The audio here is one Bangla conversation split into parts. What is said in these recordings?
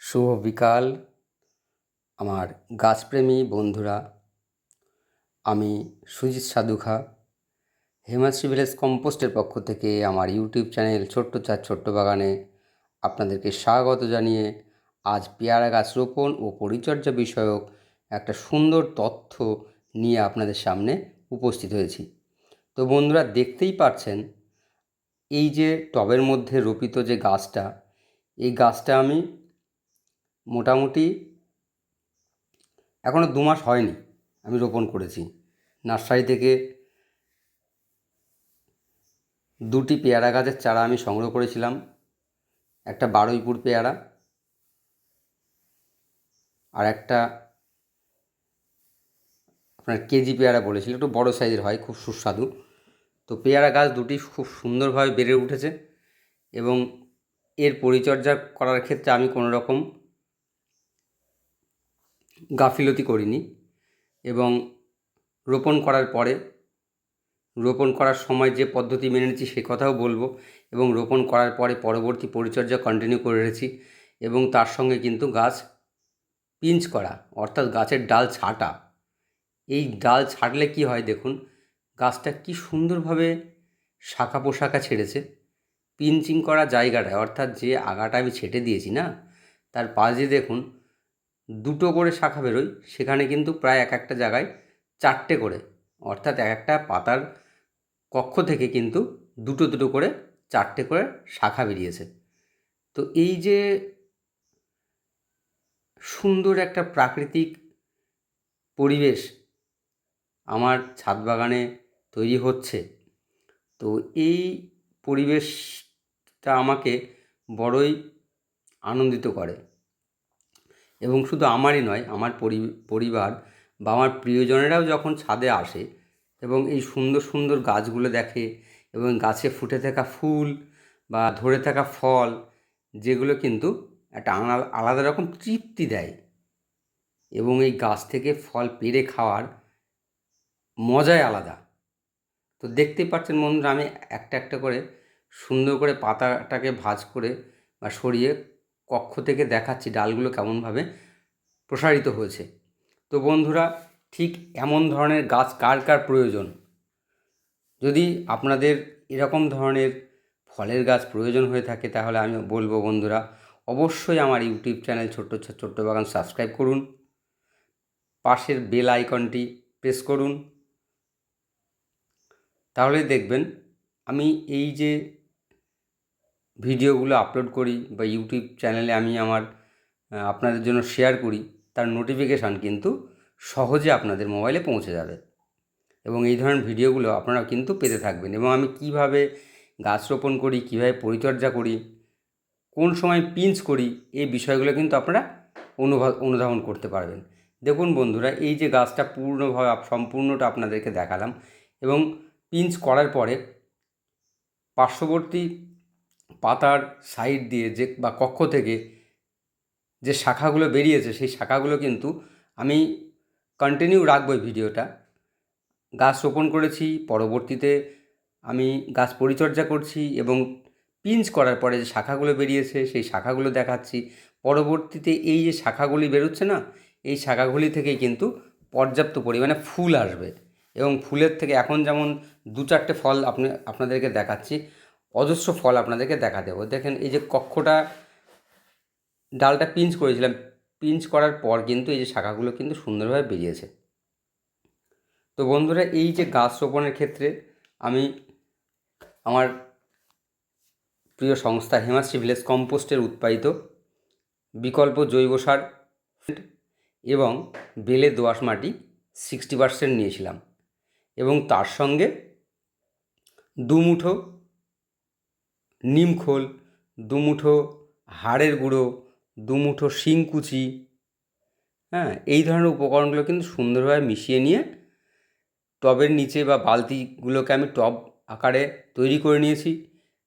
শুভ বিকাল আমার গাছপ্রেমী বন্ধুরা। আমি সুজিত সাধুখা হেমাশ্রী ভিলেজ কম্পোস্টের পক্ষ থেকে আমার ইউটিউব চ্যানেল ছোট্ট চার ছোট্ট বাগানে আপনাদেরকে স্বাগত জানিয়ে আজ পেয়ারা গাছ রোপণ ও পরিচর্যা বিষয়ক একটা সুন্দর তথ্য নিয়ে আপনাদের সামনে উপস্থিত হয়েছি। তো বন্ধুরা, দেখতেই পাচ্ছেন এই যে টবের মধ্যে রোপিত যে গাছটা, এই গাছটা আমি মোটামুটি এখনও 2 মাস হয়নি আমি রোপণ করেছি। নার্সারি থেকে 2টি পেয়ারা গাছের চারা আমি সংগ্রহ করেছিলাম। একটা বারুইপুর পেয়ারা আর একটা আপনার কেজি পেয়ারা বলেছিল, একটু বড় সাইজের হয়, খুব সুস্বাদু। তো পেয়ারা গাছ দুটি খুব সুন্দরভাবে বেড়ে উঠেছে এবং এর পরিচর্যা করার ক্ষেত্রে আমি কোনো রকম গাফিলতি করিনি। এবং রোপণ করার সময় যে পদ্ধতি মেনে নিয়েছি সে কথাও বলবো, এবং রোপণ করার পরে পরবর্তী পরিচর্যা কন্টিনিউ করে রেখেছি। এবং তার সঙ্গে কিন্তু গাছ পিঞ্চ করা, অর্থাৎ গাছের ডাল ছাঁটা। এই ডাল ছাঁটলে কি হয় দেখুন, গাছটা কি সুন্দরভাবে শাখা পোশাখা ছেড়েছে। পিঞ্চিং করা জায়গাটায়, অর্থাৎ যে আগাটা আমি ছেটে দিয়েছি না, তার পাশে দেখুন 2টো করে শাখা বেরোয়, সেখানে কিন্তু প্রায় এক একটা জায়গায় 4টে করে, অর্থাৎ এক একটা পাতার কক্ষ থেকে কিন্তু 2টো করে 4টে করে শাখা বেরিয়েছে। তো এই যে সুন্দর একটা প্রাকৃতিক পরিবেশ আমার ছাদ বাগানে তৈরি হচ্ছে, তো এই পরিবেশটা আমাকে বড়ই আনন্দিত করে। এবং শুধু আমারই নয়, আমার পরিবার বা আমার প্রিয়জনেরাও যখন ছাদে আসে এবং এই সুন্দর সুন্দর গাছগুলো দেখে এবং গাছে ফুটে থাকা ফুল বা ধরে থাকা ফল, যেগুলো কিন্তু একটা আলাদা রকম তৃপ্তি দেয়। এবং এই গাছ থেকে ফল পেড়ে খাওয়ার মজাই আলাদা। তো দেখতেই পাচ্ছেন বন্ধুরা, আমি একটা একটা করে সুন্দর করে পাতাটাকে ভাঁজ করে বা সরিয়ে কক্ষ থেকে দেখাচ্ছি ডালগুলো কেমনভাবে প্রসারিত হয়েছে। তো বন্ধুরা, ঠিক এমন ধরনের গাছ কার কার প্রয়োজন? যদি আপনাদের এরকম ধরনের ফলের গাছ প্রয়োজন হয়ে থাকে, তাহলে আমি বলবো বন্ধুরা, অবশ্যই আমার ইউটিউব চ্যানেল ছোট্ট ছোট্ট বাগান সাবস্ক্রাইব করুন, পাশের বেল আইকনটি প্রেস করুন। তাহলে দেখবেন আমি এই যে ভিডিওগুলো আপলোড করি বা ইউটিউব চ্যানেলে আমি আমার আপনাদের জন্য শেয়ার করি, তার নোটিফিকেশান কিন্তু সহজে আপনাদের মোবাইলে পৌঁছে যাবে। এবং এই ধরনের ভিডিওগুলো আপনারা কিন্তু পেতে থাকবেন। এবং আমি কিভাবে গাছ রোপণ করি, কীভাবে পরিচর্যা করি, কোন সময় পিঞ্চ করি, এই বিষয়গুলো কিন্তু আপনারা অনুধাবন করতে পারবেন। দেখুন বন্ধুরা, এই যে গাছটা সম্পূর্ণটা আপনাদেরকে দেখালাম, এবং পিঞ্চ করার পরে পার্শ্ববর্তী পাতার সাইড দিয়ে যে বা কক্ষ থেকে যে শাখাগুলো বেরিয়েছে, সেই শাখাগুলো কিন্তু আমি কন্টিনিউ রাখবো এই ভিডিওটা। গাছ রোপণ করেছি, পরবর্তীতে আমি গাছ পরিচর্যা করছি এবং পিঞ্চ করার পরে যে শাখাগুলো বেরিয়েছে সেই শাখাগুলো দেখাচ্ছি। পরবর্তীতে এই যে শাখাগুলি বেরোচ্ছে না, এই শাখাগুলি থেকেই কিন্তু পর্যাপ্ত পরিমাণে ফুল আসবে। এবং ফুলের থেকে এখন যেমন 2-4টে ফল আপনাদেরকে দেখাচ্ছি, অজস্র ফল আপনাদেরকে দেখা দেবো। দেখেন এই যে কক্ষটা ডালটা পিঞ্চ করেছিলাম, পিঞ্চ করার পর কিন্তু এই যে শাখাগুলো কিন্তু সুন্দরভাবে বেরিয়েছে। তো বন্ধুরা, এই যে গাছ রোপণের ক্ষেত্রে আমি আমার প্রিয় সংস্থা হেমাশ্রী ভিলেজ কম্পোস্টের উৎপাদিত বিকল্প জৈব সার এবং বেলে দোআঁশ মাটি 60% নিয়েছিলাম, এবং তার সঙ্গে 2 মুঠো নিমখোল, 2 মুঠো হাড়ের গুঁড়ো, 2 মুঠো শিংকুচি, এই ধরনের উপকরণগুলো কিন্তু সুন্দরভাবে মিশিয়ে নিয়ে টবের নিচে বা বালতিগুলোকে আমি টব আকারে তৈরি করে নিয়েছি।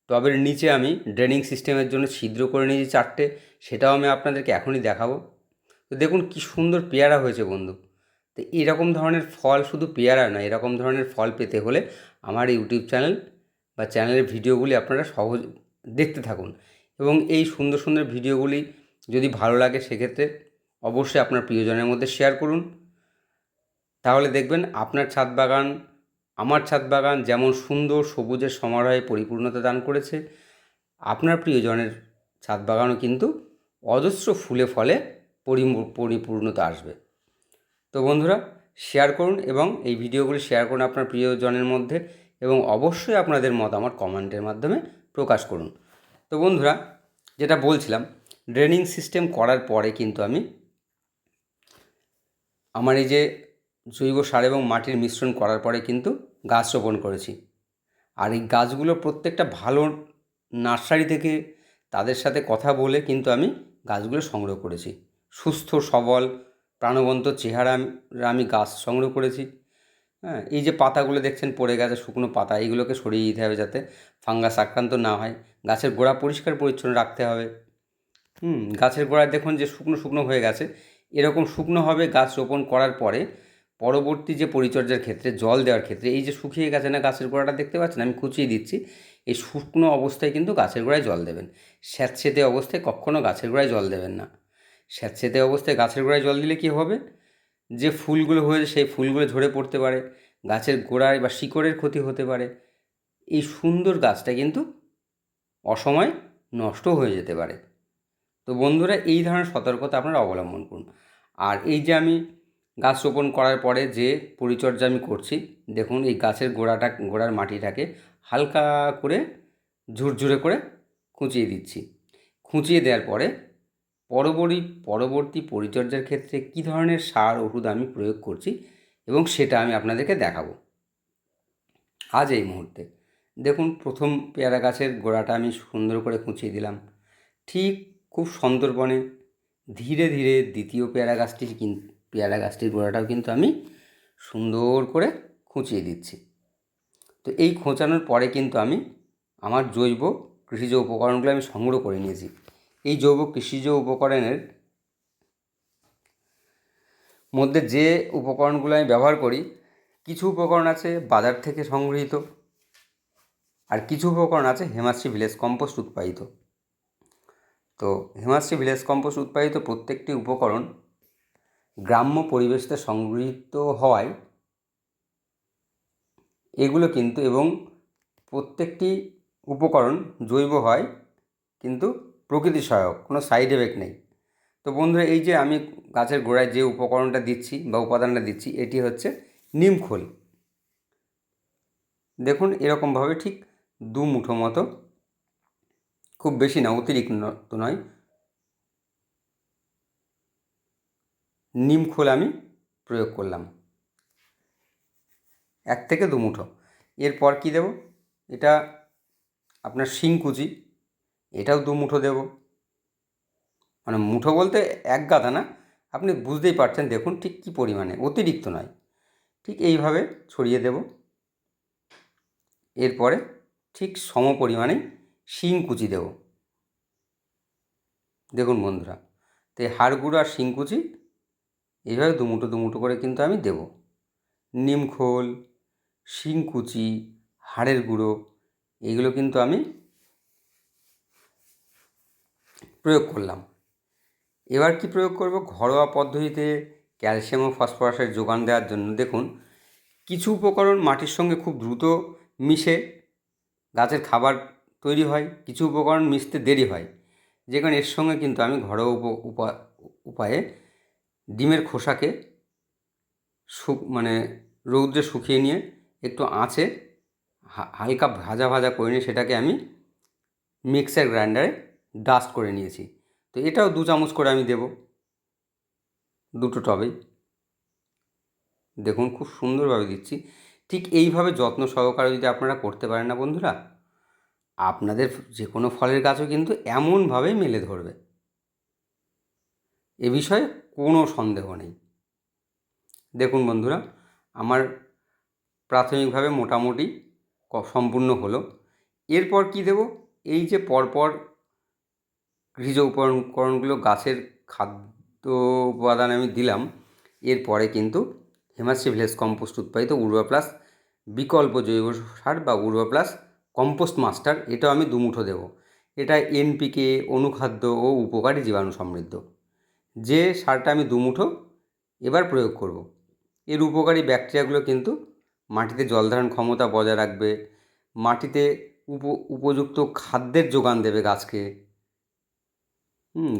টবের নিচে আমি ড্রেনিং সিস্টেমের জন্য ছিদ্র করে নিয়েছি 4টে, সেটাও আমি আপনাদেরকে এখনই দেখাবো। তো দেখুন কি সুন্দর পেয়ারা হয়েছে বন্ধু। তো এরকম ধরনের ফল শুধু পেয়ারা নয়, এরকম ধরনের ফল পেতে হলে আমার ইউটিউব চ্যানেল বা চ্যানেলের ভিডিওগুলি আপনারা সহজ দেখতে থাকুন। এবং এই সুন্দর সুন্দর ভিডিওগুলি যদি ভালো লাগে সেক্ষেত্রে অবশ্যই আপনার প্রিয়জনের মধ্যে শেয়ার করুন। তাহলে দেখবেন আপনার ছাদ বাগান আমার ছাদ বাগান যেমন সুন্দর সবুজের সমারোহে পরিপূর্ণতা দান করেছে, আপনার প্রিয়জনের ছাদ বাগানও কিন্তু অজস্র ফুলে ফলে পরিপূর্ণতা আসবে। তো বন্ধুরা, শেয়ার করুন এবং এই ভিডিওগুলি শেয়ার করুন আপনার প্রিয়জনের মধ্যে, এবং অবশ্যই আপনাদের মতামত কমেন্টের মাধ্যমে প্রকাশ করুন। তো বন্ধুরা, যেটা বলছিলাম, ড্রেনিং সিস্টেম করার পরে কিন্তু আমি আমার এই যে জৈব সার এবং মাটির মিশ্রণ করার পরে কিন্তু গাছ রোপণ করেছি। আর এই গাছগুলো প্রত্যেকটা ভালো নার্সারি থেকে তাদের সাথে কথা বলে কিন্তু আমি গাছগুলো সংগ্রহ করেছি। সুস্থ সবল প্রাণবন্ত চেহারা আমি গাছ সংগ্রহ করেছি। হ্যাঁ, এই যে পাতাগুলো দেখছেন পড়ে গেছে, শুকনো পাতা, এইগুলোকে সরিয়ে দিতে হবে যাতে ফাঙ্গাস আক্রান্ত না হয়। গাছের গোড়া পরিষ্কার পরিচ্ছন্ন রাখতে হবে। গাছের গোড়ায় দেখুন যে শুকনো শুকনো হয়ে গেছে, এরকম শুকনো হবে গাছ রোপণ করার পরে। পরবর্তী যে পরিচর্যার ক্ষেত্রে, জল দেওয়ার ক্ষেত্রে, এই যে শুকিয়ে গেছে না গাছের গোড়াটা দেখতে পাচ্ছেন, আমি কুচিয়ে দিচ্ছি। এই শুকনো অবস্থায় কিন্তু গাছের গোড়ায় জল দেবেন। স্যাঁতসেঁতে অবস্থায় কখনও গাছের গোড়ায় জল দেবেন না। স্যাঁতসেঁতে অবস্থায় গাছের গোড়ায় জল দিলে কী হবে, যে ফুলগুলো হয়েছে সেই ফুলগুলো ঝরে পড়তে পারে, গাছের গোড়ায় বা শিকড়ের ক্ষতি হতে পারে। এই সুন্দর গাছটা কিন্তু অসময়ে নষ্ট হয়ে যেতে পারে। তো বন্ধুরা, এই ধরনের সতর্কতা আপনারা অবলম্বন করুন। আর এই যে আমি গাছ রোপণ করার পরে যে পরিচর্যা আমি করছি, দেখুন এই গাছের গোড়ার মাটিটাকে হালকা করে ঝুরঝুরে করে খুঁচিয়ে দিচ্ছি। খুঁচিয়ে দেওয়ার পরে পরবর্তী পরিচর্যার ক্ষেত্রে কী ধরনের সার ওষুধ আমি প্রয়োগ করছি এবং সেটা আমি আপনাদেরকে দেখাবো আজ এই মুহূর্তে। দেখুন, প্রথম পেয়ারা গাছের গোড়াটা আমি সুন্দর করে খুঁচিয়ে দিলাম। ঠিক খুব সন্তর্পণে ধীরে ধীরে দ্বিতীয় পেয়ারা গাছটির গোড়াটাও কিন্তু আমি সুন্দর করে খুঁচিয়ে দিচ্ছি। তো এই খোঁচানোর পরে কিন্তু আমি আমার জৈব কৃষিজ উপকরণগুলো আমি সংগ্রহ করে নিয়েছি। এই জৈব কৃষিজ উপকরণের মধ্যে যে উপকরণগুলো আমি ব্যবহার করি, কিছু উপকরণ আছে বাজার থেকে সংগৃহীত, আর কিছু উপকরণ আছে হেমাশ্রী ভিলেজ কম্পোস্ট উৎপাদিত। তো হেমাশ্রী ভিলেজ কম্পোস্ট উৎপাদিত প্রত্যেকটি উপকরণ গ্রাম্য পরিবেশতে সংগৃহীত হওয়ায় এগুলো কিন্তু, এবং প্রত্যেকটি উপকরণ জৈব হয়, কিন্তু প্রকৃতি সহায়ক, কোনো সাইড এফেক্ট নেই। তো বন্ধুরা, এই যে আমি গাছের গোড়ায় যে উপকরণটা দিচ্ছি বা উপাদানটা দিচ্ছি, এটি হচ্ছে নিমখোল। দেখুন, এরকমভাবে ঠিক 2 মুঠো মতো, খুব বেশি না, অতিরিক্ত নয়, নিমখোল আমি প্রয়োগ করলাম, 1 থেকে 2 মুঠো। এরপর কী দেব, এটা আপনার শিংকুচি, এটাও 2 মুঠো দেব। মানে মুঠো বলতে 1 গাদা না, আপনি বুঝতেই পারছেন, দেখুন ঠিক কী পরিমাণে, অতিরিক্ত নয়, ঠিক এইভাবে ছড়িয়ে দেব। এরপরে ঠিক সম পরিমাণে শিংকুচি দেব। দেখুন বন্ধুরা, তো হাড় গুঁড়ো আর শিংকুচি এইভাবে 2 মুঠো করে কিন্তু আমি দেব। নিমখোল, শিংকুচি, হাড়ের গুঁড়ো, এইগুলো কিন্তু আমি প্রয়োগ করলাম। এবার কি প্রয়োগ করব, ঘরোয়া পদ্ধতিতে ক্যালসিয়াম ও ফসফরাসের যোগান দেওয়ার জন্য। দেখুন, কিছু উপকরণ মাটির সঙ্গে খুব দ্রুত মিশে গাছের খাবার তৈরি হয়, কিছু উপকরণ মিশতে দেরি হয়। যেখানে এর সঙ্গে কিন্তু আমি ঘরোয়া উপায়ে ডিমের খোসাকে রৌদ্রে শুকিয়ে নিয়ে একটু আঁচে হালকা ভাজা করে নিয়ে সেটাকে আমি মিক্সার গ্রাইন্ডারে ডাস্ট করে নিয়েছি। তো এটাও 2 চামচ করে আমি দেব দুটো টবেই। দেখুন, খুব সুন্দরভাবে দিচ্ছি। ঠিক এইভাবে যত্ন সহকারে যদি আপনারা করতে পারেন না বন্ধুরা, আপনাদের যে কোনো ফলের গাছও কিন্তু এমনভাবেই মেলে ধরবে, এ বিষয়ে কোনো সন্দেহ নেই। দেখুন বন্ধুরা, আমার প্রাথমিকভাবে মোটামুটি সম্পূর্ণ হলো। এরপর কি দেব, এই যে পরপর গৃহজ উপকরণগুলো গাছের খাদ্য উপাদান আমি দিলাম, এরপরে কিন্তু হেমাশ্রী ভিলেজ কম্পোস্ট উৎপাদিত উর্বর প্লাস বিকল্প জৈব সার বা উর্বর প্লাস কম্পোস্ট মাস্টার, এটাও আমি 2 মুঠো দেবো। এটা এনপিকে, অনুখাদ্য ও উপকারী জীবাণু সমৃদ্ধ। যে সারটা আমি 2 মুঠো এবার প্রয়োগ করব, এর উপকারী ব্যাকটেরিয়াগুলো কিন্তু মাটিতে জলধারণ ক্ষমতা বজায় রাখবে, মাটিতে উপযুক্ত খাদ্যের যোগান দেবে গাছকে,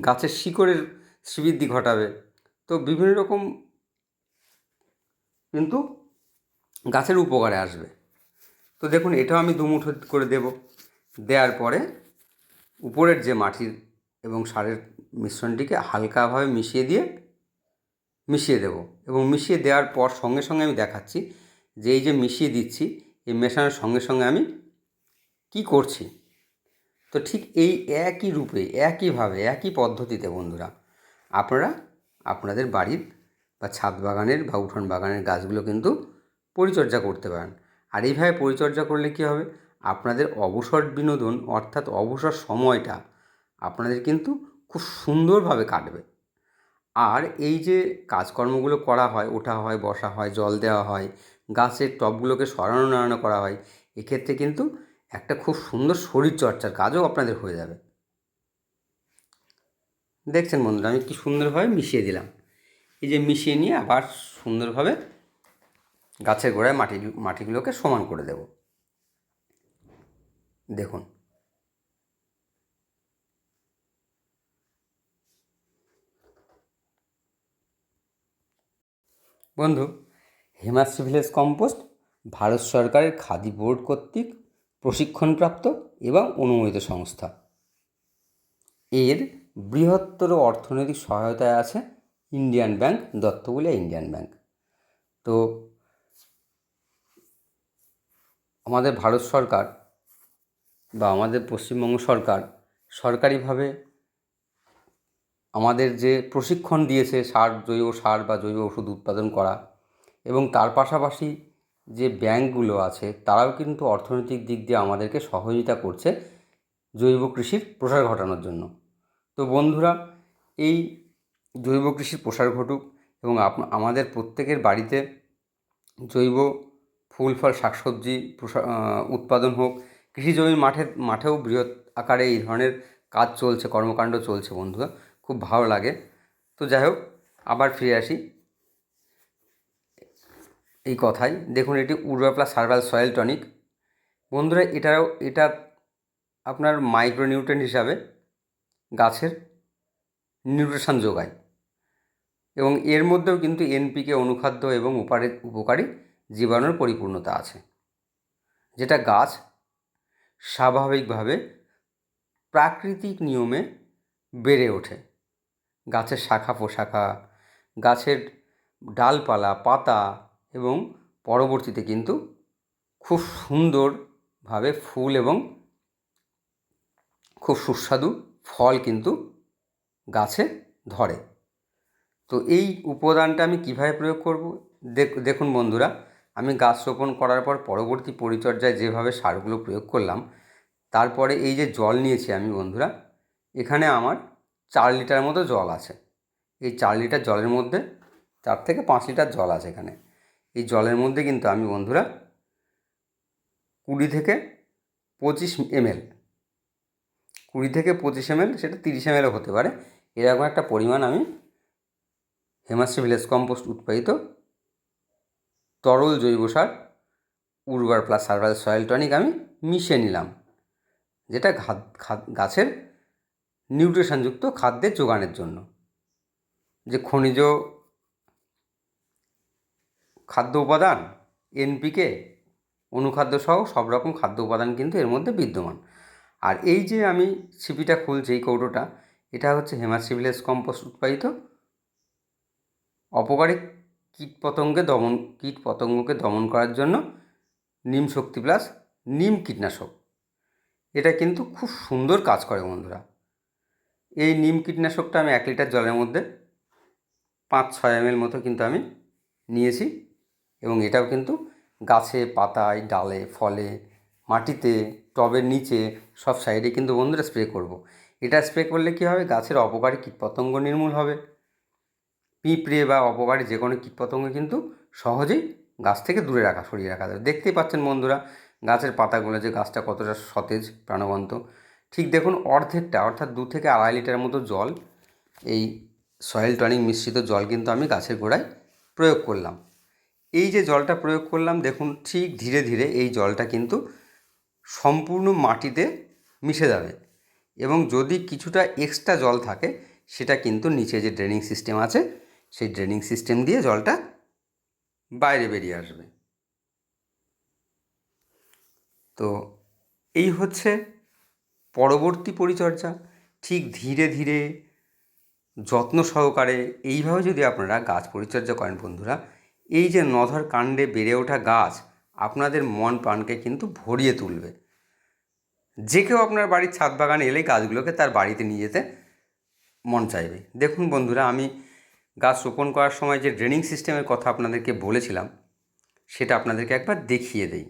গাছের শিকড়ের শ্রীবৃদ্ধি ঘটাবে। তো বিভিন্ন রকম কিন্তু গাছের উপকারে আসবে। তো দেখুন, এটাও আমি 2 মুঠো করে দেব। দেওয়ার পরে উপরের যে মাটির এবং সারের মিশ্রণটিকে হালকাভাবে মিশিয়ে দেব। এবং মিশিয়ে দেওয়ার পর সঙ্গে সঙ্গে আমি দেখাচ্ছি যে এই যে মিশিয়ে দিচ্ছি, এই মেশানোর সঙ্গে সঙ্গে আমি কি করছি। তো ঠিক এই একই রূপে, একইভাবে, একই পদ্ধতিতে বন্ধুরা আপনারা আপনাদের বাড়ির বা ছাদ বাগানের বা উঠোন বাগানের গাছগুলো কিন্তু পরিচর্যা করতে পারেন। আর এইভাবে পরিচর্যা করলে কী হবে, আপনাদের অবসর বিনোদন অর্থাৎ অবসর সময়টা আপনাদের কিন্তু খুব সুন্দরভাবে কাটবে। আর এই যে কাজকর্মগুলো করা হয়, ওঠা হয়, বসা হয়, জল দেওয়া হয়, গাছের টবগুলোকে সরানো নাড়ানো করা হয়, এক্ষেত্রে কিন্তু একটা খুব সুন্দর শরীরচর্চার কাজও আপনাদের হয়ে যাবে। দেখছেন বন্ধুরা, আমি কি সুন্দরভাবে মিশিয়ে দিলাম। এই যে মিশিয়ে নিয়ে আবার সুন্দরভাবে গাছের গোড়ায় মাটিগুলোকে সমান করে দেব। দেখুন, বন্ধু, হিমাশ্রী ভিলেজ কম্পোস্ট ভারত সরকারের খাদি বোর্ড কর্তৃক প্রশিক্ষণপ্রাপ্ত এবং অনুমোদিত সংস্থা। এর বৃহত্তর অর্থনৈতিক সহায়তায় আছে ইন্ডিয়ান ব্যাংক, দত্তগুলিয়া ইন্ডিয়ান ব্যাংক। তো আমাদের ভারত সরকার বা আমাদের পশ্চিমবঙ্গ সরকার সরকারিভাবে আমাদের যে প্রশিক্ষণ দিয়েছে জৈব সার বা জৈব ওষুধ উৎপাদন করা, এবং তার পাশাপাশি যে ব্যাংকগুলো আছে তারাও কিন্তু অর্থনৈতিক দিক দিয়ে আমাদেরকে সহযোগিতা করছে জৈব কৃষির প্রসার ঘটানোর জন্য। তো বন্ধুরা, এই জৈব কৃষির প্রসার ঘটুক এবং আমাদের প্রত্যেকের বাড়িতে জৈব ফুল ফল শাকসবজি উৎপাদন হোক। কৃষি জমির মাঠেও বৃহৎ আকারে এই ধরনের কাজ চলছে, কর্মকাণ্ড চলছে বন্ধুরা, খুব ভালো লাগে। তো যাই হোক, আবার ফিরে আসি এই কথায়। দেখুন, এটি উর্বর প্লাস হার্বাল সয়েল টনিক। বন্ধুরা, এটা আপনার মাইক্রোনিউট্রিয়েন্ট হিসাবে গাছের নিউট্রিশন যোগায়, এবং এর মধ্যেও কিন্তু এনপিকে, অনুখাদ্য এবং উপকারী জীবাণুর পরিপূর্ণতা আছে, যেটা গাছ স্বাভাবিকভাবে প্রাকৃতিক নিয়মে বেড়ে ওঠে। গাছের শাখা প্রশাখা, গাছের ডালপালা, পাতা এবং পরবর্তীতে কিন্তু খুব সুন্দরভাবে ফুল এবং খুব সুস্বাদু ফল কিন্তু গাছে ধরে। তো এই উপাদানটা আমি কীভাবে প্রয়োগ করব, দেখুন বন্ধুরা, আমি গাছ রোপণ করার পর পরবর্তী পরিচর্যায় যেভাবে সারগুলো প্রয়োগ করলাম, তারপরে এই যে জল নিয়েছি আমি বন্ধুরা, এখানে আমার 4 লিটার মতো জল আছে। এই 4 লিটার জলের মধ্যে 4 থেকে 5 লিটার জল আছে এখানে। এই জলের মধ্যে কিন্তু আমি বন্ধুরা 20 থেকে 25 ml, 20 থেকে 25 ml, সেটা 30 mlও হতে পারে, এরকম একটা পরিমাণ আমি হিমাশ্রী ভিলেজ কম্পোস্ট উৎপাদিত তরল জৈব সার উর্বর প্লাস হার্বাল সয়েল টনিক আমি মিশিয়ে নিলাম, যেটা গাছের নিউট্রিশনযুক্ত খাদ্যের যোগানের জন্য। যে খনিজ খাদ্য উপাদান, এনপিকে, অনুখাদ্য সহ সব রকম খাদ্য উপাদান কিন্তু এর মধ্যে বিদ্যমান। আর এই যে আমি ছিপিটা খুলছি, এই কৌটোটা, এটা হচ্ছে হিমাশ্রী ভিলেজ কম্পোস্ট উৎপাদিত অপকারী কীটপতঙ্গকে দমন করার জন্য নিম শক্তি প্লাস নিম কীটনাশক। এটা কিন্তু খুব সুন্দর কাজ করে বন্ধুরা। এই নিম কীটনাশকটা আমি 1 লিটার জলের মধ্যে 5-6 ml মতো কিন্তু আমি নিয়েছি, এবং এটাও কিন্তু গাছে, পাতায়, ডালে, ফলে, মাটিতে, টবের নিচে সব সাইডে কিন্তু বন্ধুরা স্প্রে করব। এটা স্প্রে করলে কী হবে, গাছের অপকারী কীটপতঙ্গ নির্মূল হবে। পিঁপড়ে বা অপকারী যে কোনো কীটপতঙ্গ কিন্তু সহজেই গাছ থেকে সরিয়ে রাখা যাবে। দেখতেই পাচ্ছেন বন্ধুরা, গাছের পাতাগুলো যে গাছটা কতটা সতেজ, প্রাণবন্ত। ঠিক দেখুন অর্ধেকটা অর্থাৎ 2 থেকে 2.5 লিটার মতো জল, এই সয়েল টনিক মিশ্রিত জল কিন্তু আমি গাছের গোড়ায় প্রয়োগ করলাম। এই যে জলটা প্রয়োগ করলাম দেখুন ঠিক ধীরে ধীরে এই জলটা কিন্তু সম্পূর্ণ মাটিতে মিশে যাবে, এবং যদি কিছুটা এক্সট্রা জল থাকে সেটা কিন্তু নিচে যে ড্রেনিং সিস্টেম আছে সেই ড্রেনিং সিস্টেম দিয়ে জলটা বাইরে বেরিয়ে আসবে। তো এই হচ্ছে পরবর্তী পরিচর্যা। ঠিক ধীরে ধীরে যত্ন সহকারে এইভাবে যদি আপনারা গাছ পরিচর্যা করেন বন্ধুরা, এই যে নধর কাণ্ডে বেড়ে ওঠা গাছ আপনাদের মন প্রাণকে কিন্তু ভরিয়ে তুলবে। যে কেউ আপনার বাড়ির ছাদ বাগানে এলেই গাছগুলোকে তার বাড়িতে নিয়ে যেতে মন চাইবে। দেখুন বন্ধুরা, আমি গাছ রোপণ করার সময় যে ড্রেনিং সিস্টেমের কথা আপনাদেরকে বলেছিলাম সেটা আপনাদেরকে একবার দেখিয়ে দেই।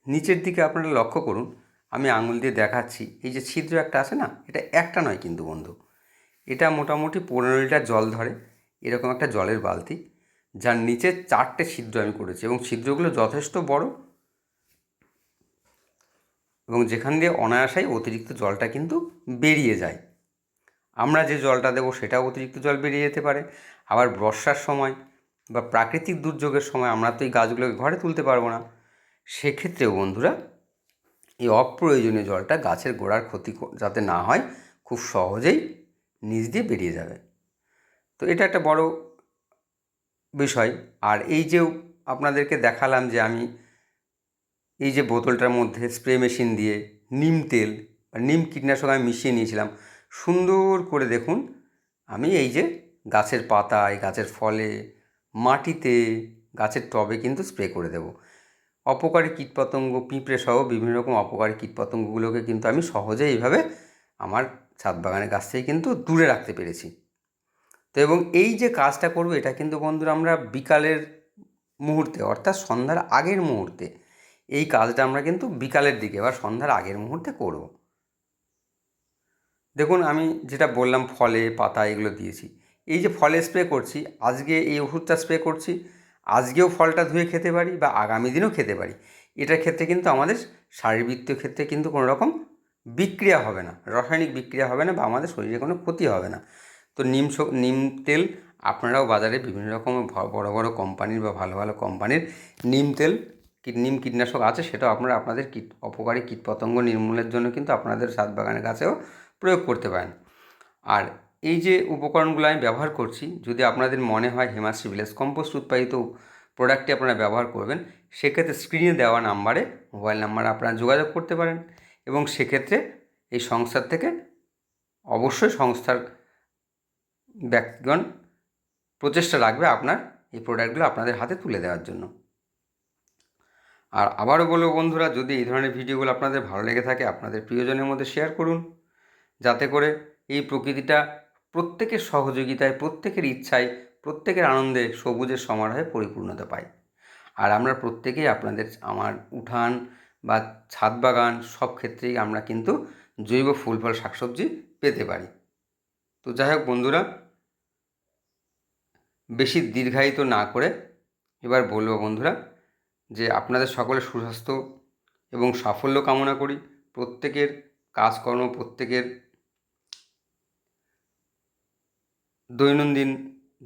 নিচের দিকে আপনারা লক্ষ্য করুন, আমি আঙুল দিয়ে দেখাচ্ছি, এই যে ছিদ্র একটা আছে না, এটা একটা নয় কিন্তু বন্ধু, এটা মোটামুটি 15 লিটার জল ধরে এরকম একটা জলের বালতি, যার নিচে 4টে ছিদ্র আমি করেছি, এবং ছিদ্রগুলো যথেষ্ট বড়, এবং যেখান দিয়ে অনায়াসেই অতিরিক্ত জলটা কিন্তু বেরিয়ে যায়। আমরা যে জলটা দেবো সেটাও অতিরিক্ত জল বেরিয়ে যেতে পারে। আবার বর্ষার সময় বা প্রাকৃতিক দুর্যোগের সময় আমরা তো এই গাছগুলোকে ঘরে তুলতে পারবো না, সেক্ষেত্রেও বন্ধুরা এই অপ্রয়োজনীয় জলটা গাছের গোড়ার ক্ষতি যাতে না হয় খুব সহজেই নিচ দিয়ে বেরিয়ে যাবে। তো এটা একটা বড় বিষয়। আর এই যে আপনাদেরকে দেখালাম যে আমি এই যে বোতলটার মধ্যে স্প্রে মেশিন দিয়ে নিম তেল বা নিম কীটনাশক আমি মিশিয়ে নিয়েছিলাম, সুন্দর করে দেখুন আমি এই যে গাছের পাতায়, গাছের ফলে, মাটিতে, গাছের টবে কিন্তু স্প্রে করে দেব। অপকারী কীটপতঙ্গ, পিঁপড়ে সহ বিভিন্ন রকম অপকারী কীটপতঙ্গগুলোকে কিন্তু আমি সহজেই এইভাবে আমার ছাদ বাগানের গাছ থেকে কিন্তু দূরে রাখতে পেরেছি। তো এবং এই যে কাজটা করব এটা কিন্তু বন্ধুরা আমরা বিকালের মুহূর্তে অর্থাৎ সন্ধ্যার আগের মুহূর্তে, এই কাজটা আমরা কিন্তু বিকালের দিকে বা সন্ধ্যার আগের মুহূর্তে করব। দেখুন আমি যেটা বললাম ফলে, পাতা এগুলো দিয়েছি। এই যে ফলে স্প্রে করছি, আজকে এই ওষুধটা স্প্রে করছি, আজকেও ফলটা ধুয়ে খেতে পারি বা আগামী দিনেও খেতে পারি। এটার ক্ষেত্রে কিন্তু আমাদের শারীরবৃত্তীয় ক্ষেত্রে কিন্তু কোনো রকম বিক্রিয়া হবে না, রাসায়নিক বিক্রিয়া হবে না, বা আমাদের শরীরে কোনো ক্ষতি হবে না। তো নিম তেল আপনারাও বাজারে বিভিন্ন রকম বড় বড় কোম্পানির বা ভালো ভালো কোম্পানির নিম তেল, নিম কীটনাশক আছে, সেটাও আপনারা আপনাদের অপকারী কীটপতঙ্গ নির্মূলের জন্য কিন্তু আপনাদের ছাদ বাগানের গাছেও প্রয়োগ করতে পারেন। আর এই যে উপকরণগুলো আমি ব্যবহার করছি, যদি আপনাদের মনে হয় হিমাশ্রী ভিলেজ কম্পোস্ট উৎপাদিত প্রোডাক্টটি আপনারা ব্যবহার করবেন, সেক্ষেত্রে স্ক্রিনে দেওয়া নাম্বারে, মোবাইল নাম্বারে আপনারা যোগাযোগ করতে পারেন, এবং সেক্ষেত্রে এই সংস্থার থেকে অবশ্যই সংস্থার ব্যক্তিগণ প্রচেষ্টা রাখবে আপনার এই প্রোডাক্টগুলো আপনাদের হাতে তুলে দেওয়ার জন্য। আর আবারও বলবো বন্ধুরা, যদি এই ধরনের ভিডিওগুলো আপনাদের ভালো লেগে থাকে আপনাদের প্রিয়জনের মধ্যে শেয়ার করুন, যাতে করে এই প্রকৃতিটা প্রত্যেকের সহযোগিতায়, প্রত্যেকের ইচ্ছায়, প্রত্যেকের আনন্দে সবুজের সমারোহে পরিপূর্ণতা পায়। আর আমরা প্রত্যেকেই আপনাদের আমার উঠান বা ছাদ বাগান সব ক্ষেত্রেই আমরা কিন্তু জৈব ফুল ফল শাকসবজি পেতে পারি। তো যাই হোক বন্ধুরা, বেশি দীর্ঘায়িত না করে এবার বলবো বন্ধুরা যে আপনাদের সকলের সুস্বাস্থ্য এবং সাফল্য কামনা করি। প্রত্যেকের কাজকর্ম, প্রত্যেকের দৈনন্দিন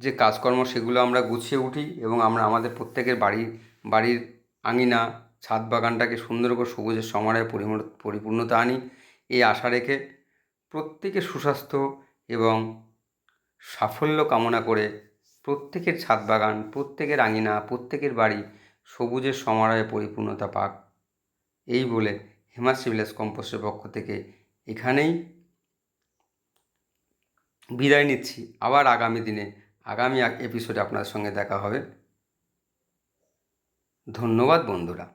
যে কাজকর্ম সেগুলো আমরা গুছিয়ে উঠি, এবং আমরা আমাদের প্রত্যেকের বাড়ির আঙিনা, ছাদ বাগানটাকে সুন্দর করে সবুজের সমারোহে পরিপূর্ণতা আনি, এই আশা রেখে প্রত্যেকের সুস্বাস্থ্য এবং সাফল্য কামনা করে প্রত্যেকের ছাদ বাগান, প্রত্যেকের আঙিনা, প্রত্যেকের বাড়ি সবুজের সমারোহে পরিপূর্ণতা পাক, এই বলে হিমাশ্রী ভিলেজ কম্পোস্টের পক্ষ থেকে এখানেই বিদায় নিচ্ছি। আবার আগামী দিনে আগামী এপিসোডে আপনাদের সঙ্গে দেখা হবে। ধন্যবাদ বন্ধুরা।